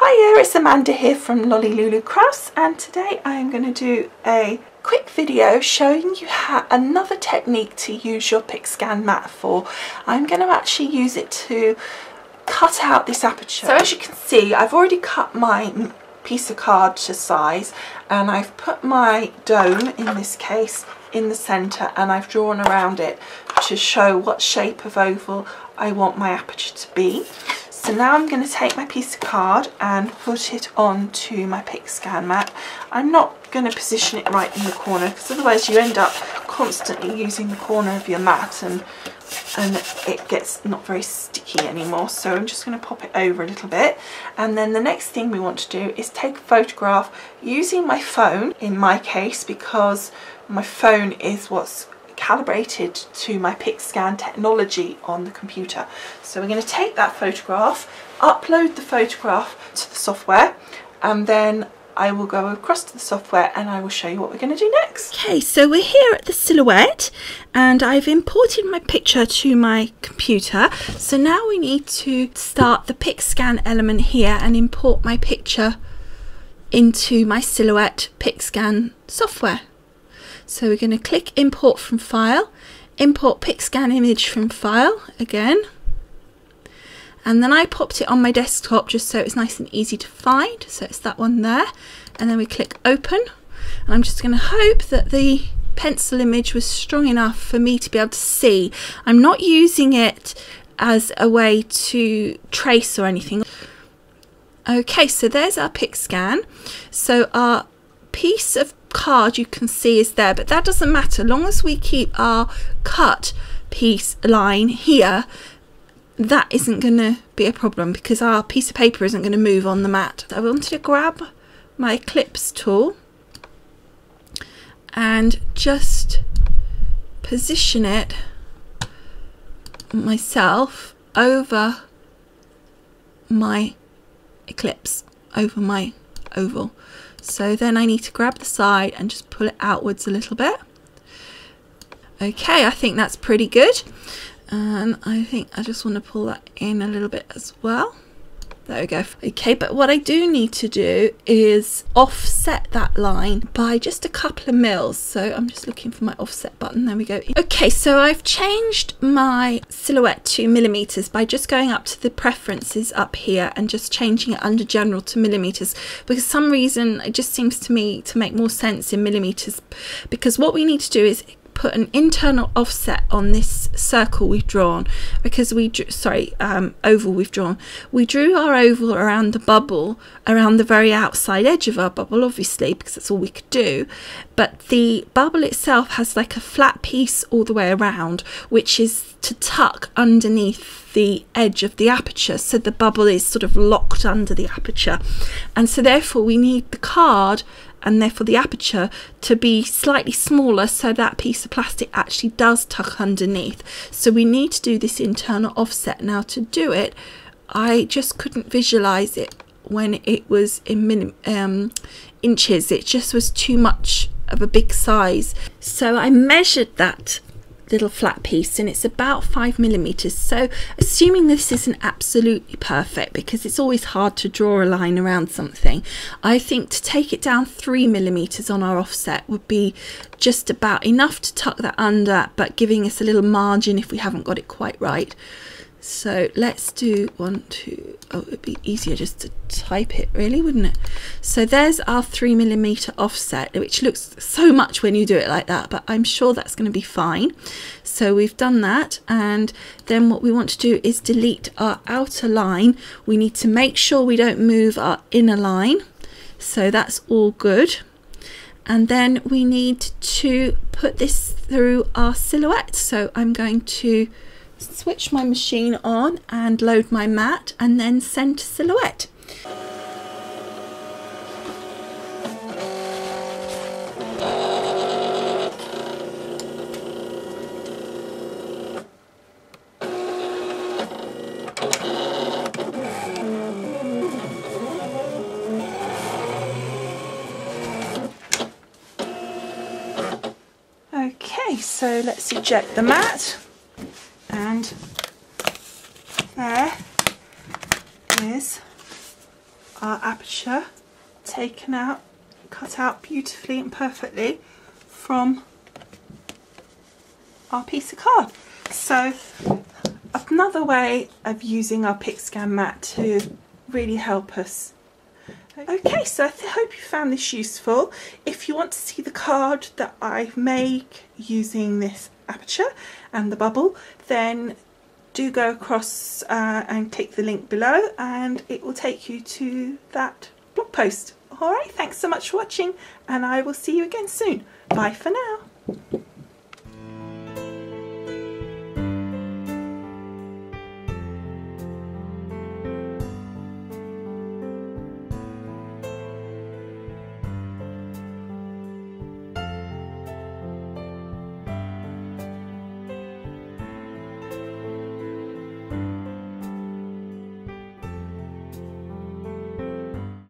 Hiya, it's Amanda here from Lolly Lulu Crafts, and today I am going to do a quick video showing you another technique to use your Pixscan mat for. I'm going to actually use it to cut out this aperture. So as you can see, I've already cut my piece of card to size, and I've put my dome, in this case, in the centre, and I've drawn around it to show what shape of oval I want my aperture to be. So now I'm going to take my piece of card and put it onto my Pixscan mat. I'm not going to position it right in the corner, because otherwise you end up constantly using the corner of your mat and it gets not very sticky anymore. So I'm just going to pop it over a little bit, and then the next thing we want to do is take a photograph using my phone, in my case, because my phone is what's calibrated to my Pixscan technology on the computer. So we're going to take that photograph, upload the photograph to the software, and then I will go across to the software and I will show you what we're going to do next. Okay, so we're here at the Silhouette, and I've imported my picture to my computer. So now we need to start the Pixscan element here and import my picture into my Silhouette Pixscan software. So we're going to click import from file, import Pixscan image from file again, and then I popped it on my desktop just so it's nice and easy to find. So it's that one there, and then we click open, and I'm just going to hope that the pencil image was strong enough for me to be able to see. I'm not using it as a way to trace or anything. Okay, so there's our Pixscan. So our piece of card you can see is there, but that doesn't matter. Long as we keep our cut piece line here, that isn't going to be a problem, because our piece of paper isn't going to move on the mat. I wanted to grab my clips tool and just position it myself over my eclipse, over my oval. So then I need to grab the side and just pull it outwards a little bit. Okay, I think that's pretty good. And I think I just want to pull that in a little bit as well. There we go. Okay, but what I do need to do is offset that line by just a couple of mils. So I'm just looking for my offset button. There we go. Okay, so I've changed my Silhouette to millimeters by just going up to the preferences up here and just changing it under general to millimeters, because for some reason it just seems to me to make more sense in millimeters, because what we need to do is put an internal offset on this circle we've drawn, because oval we've drawn. We drew our oval around the bubble, around the very outside edge of our bubble, obviously, because that's all we could do. But the bubble itself has like a flat piece all the way around, which is to tuck underneath the edge of the aperture, so the bubble is sort of locked under the aperture, and so therefore we need the card and therefore the aperture to be slightly smaller, so that piece of plastic actually does tuck underneath. So we need to do this internal offset. Now, to do it, I just couldn't visualize it when it was in inches. It just was too much of a big size. So I measured that little flat piece, and it's about 5 millimeters. So assuming this isn't absolutely perfect, because it's always hard to draw a line around something, I think to take it down 3 millimeters on our offset would be just about enough to tuck that under, but giving us a little margin if we haven't got it quite right. So let's do 1, 2, oh, it'd be easier just to type it, really, wouldn't it? So there's our 3 millimeter offset, which looks so much when you do it like that, but I'm sure that's going to be fine. So we've done that, and then what we want to do is delete our outer line. We need to make sure we don't move our inner line, so that's all good. And then we need to put this through our Silhouette. So I'm going to switch my machine on and load my mat, and then send to Silhouette. Okay, so let's eject the mat. And there is our aperture taken out, cut out beautifully and perfectly from our piece of card. So another way of using our Pixscan mat to really help us. Okay, so I hope you found this useful. If you want to see the card that I make using this aperture and the bubble, then do go across and click the link below and it will take you to that blog post. Alright, thanks so much for watching and I will see you again soon. Bye for now.